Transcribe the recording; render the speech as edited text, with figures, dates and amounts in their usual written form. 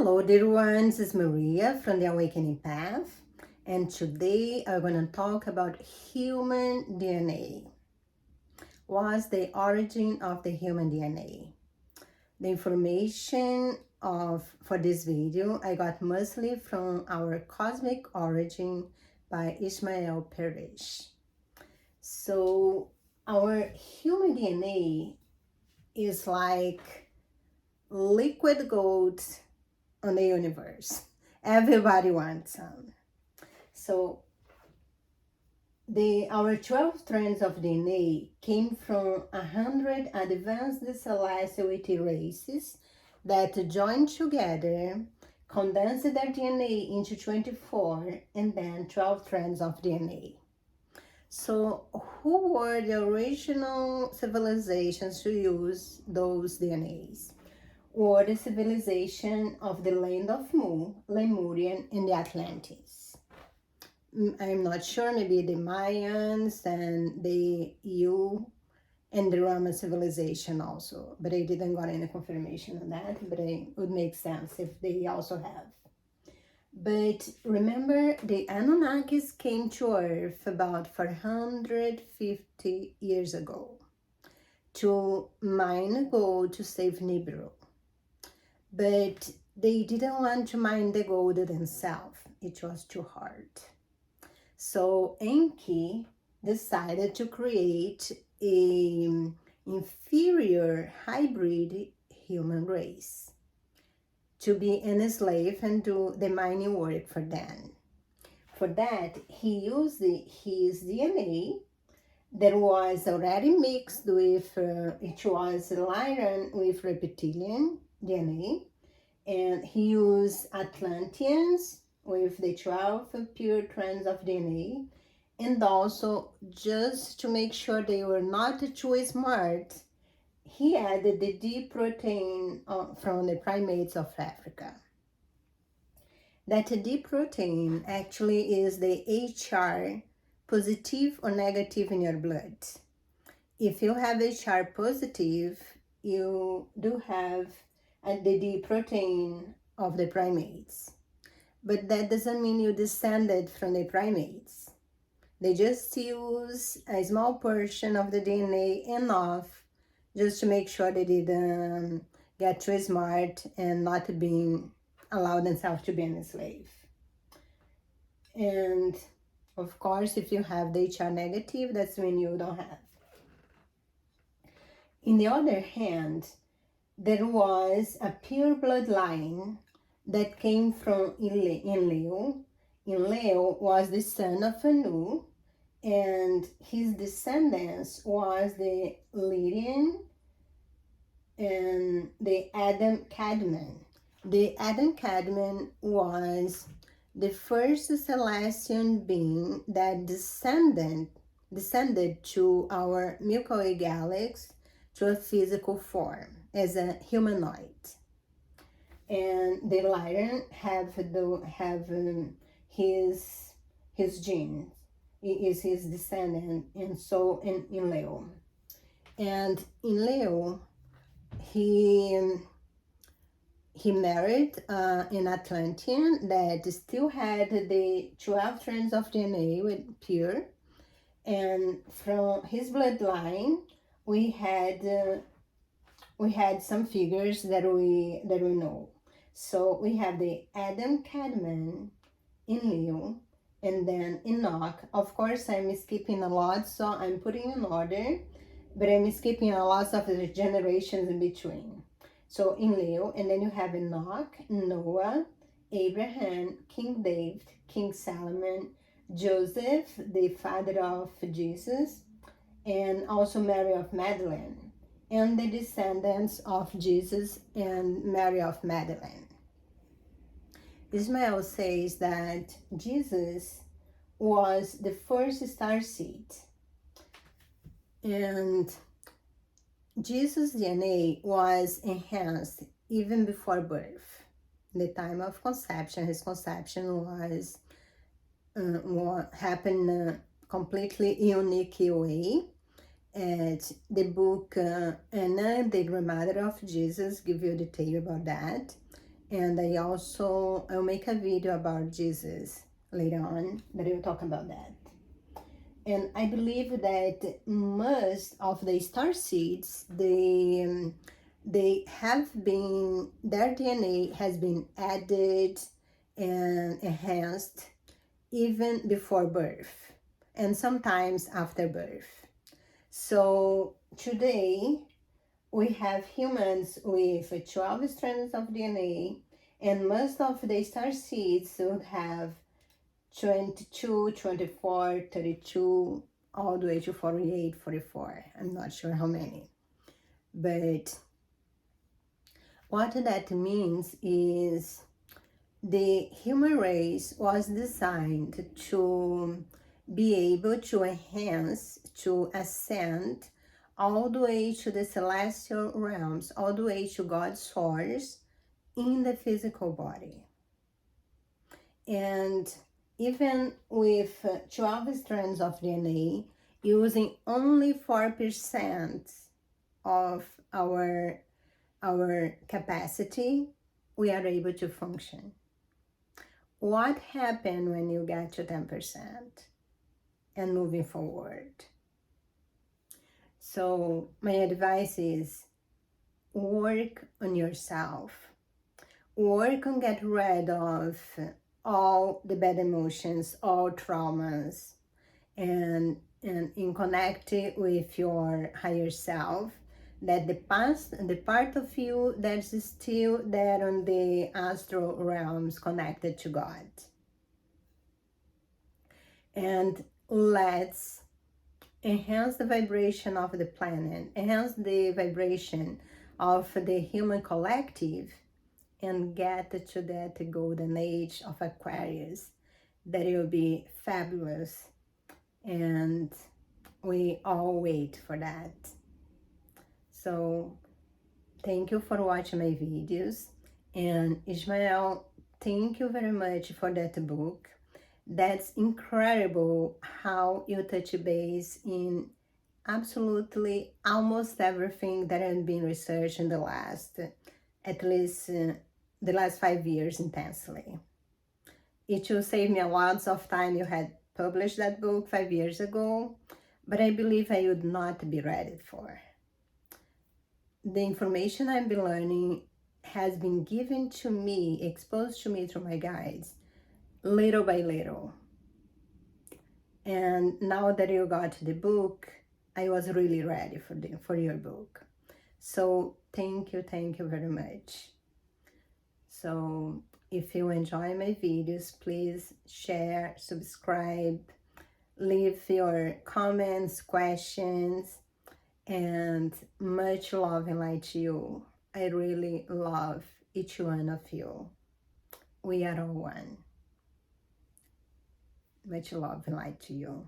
Hello dear ones, it's Maria from the Awakening Path, and today I'm going to talk about human DNA. What's the origin of the human DNA? The information for this video I got mostly from Our Cosmic Origin by Ismael Perez. So our human DNA is like liquid gold on the universe. Everybody wants some. So our 12 strands of DNA came from 100 advanced celestial races that joined together, condensed their DNA into 24, and then 12 strands of DNA. So who were the original civilizations to use those DNAs? Or the civilization of the land of Mu, Lemurian, and the Atlantis. I'm not sure, maybe the Mayans and the EU and the Roman civilization also, but I didn't got any confirmation on that, but it would make sense if they also have. But remember, the Anunnakis came to Earth about 450 years ago to mine gold to save Nibiru. But they didn't want to mine the gold themselves. It was too hard. So Enki decided to create an inferior hybrid human race to be an slave and do the mining work for them. For that, he used his DNA that was already mixed with, it was Lyran with reptilian DNA, and he used Atlanteans with the 12 pure strands of DNA, and also just to make sure they were not too smart, he added the D protein from the primates of Africa. That D protein actually is the HR positive or negative in your blood. If you have HR positive, you do have the D protein of the primates. But that doesn't mean you descended from the primates. They just use a small portion of the DNA enough just to make sure they didn't get too smart and not being allow themselves to be a slave. And of course, if you have the HR negative, that's when you don't have. In the other hand, there was a pure bloodline that came from Enlil. Enlil was the son of Anu, and his descendants was the Lydian and the Adam Cadman. The Adam Cadman was the first celestial being that descended to our Milky Way galaxy to a physical form as a humanoid. And the Lyran have his genes, is his descendant, and so in Enlil. And Enlil, he married an Atlantean that still had the 12 strands of DNA with pure, and from his bloodline we had some figures that we know. So we have the Adam Cadman, Enlil, and then Enoch. Of course, I'm skipping a lot, so I'm putting in order, but I'm skipping a lot of the generations in between. So Enlil, and then you have Enoch, Noah, Abraham, King David, King Solomon, Joseph, the father of Jesus, and also Mary of Magdalene, and the descendants of Jesus and Mary of Magdalene. Ismael says that Jesus was the first starseed, and Jesus' DNA was enhanced even before birth. The time of conception, his conception was what happened completely unique way. And the book Anna, the grandmother of Jesus, give you detail about that. And I'll make a video about Jesus later on, that I will talk about that. And I believe that most of the star seeds, they have been, their DNA has been added and enhanced even before birth and sometimes after birth. So today we have humans with 12 strands of DNA, and most of the star seeds would have 22, 24, 32, all the way to 48, 44. I'm not sure how many. But what that means is the human race was designed to be able to enhance, to ascend all the way to the celestial realms, all the way to God's source in the physical body. And even with 12 strands of DNA, using only 4% of our capacity, we are able to function. What happened when you get to 10% and moving forward? So my advice is work on yourself. Work on get rid of all the bad emotions, all traumas, and in connect with your higher self, that the past, the part of you that's still there on the astral realms connected to God. And let's enhance the vibration of the planet, enhance the vibration of the human collective, and get to that golden age of Aquarius, that it will be fabulous, and we all wait for that. So thank you for watching my videos, and Ismael, thank you very much for that book. That's incredible how you touch base in absolutely almost everything that has been researched in the last, at least the last 5 years intensely. It will save me a lot of time. You had published that book 5 years ago, but I believe I would not be ready for. The information I've been learning has been given to me, exposed to me through my guides, little by little. And now that you got the book, I was really ready for your book. So thank you very much. So if you enjoy my videos, please share, subscribe, leave your comments, questions, and much love and light to you. I really love each one of you. We are all one. Much love and light to you.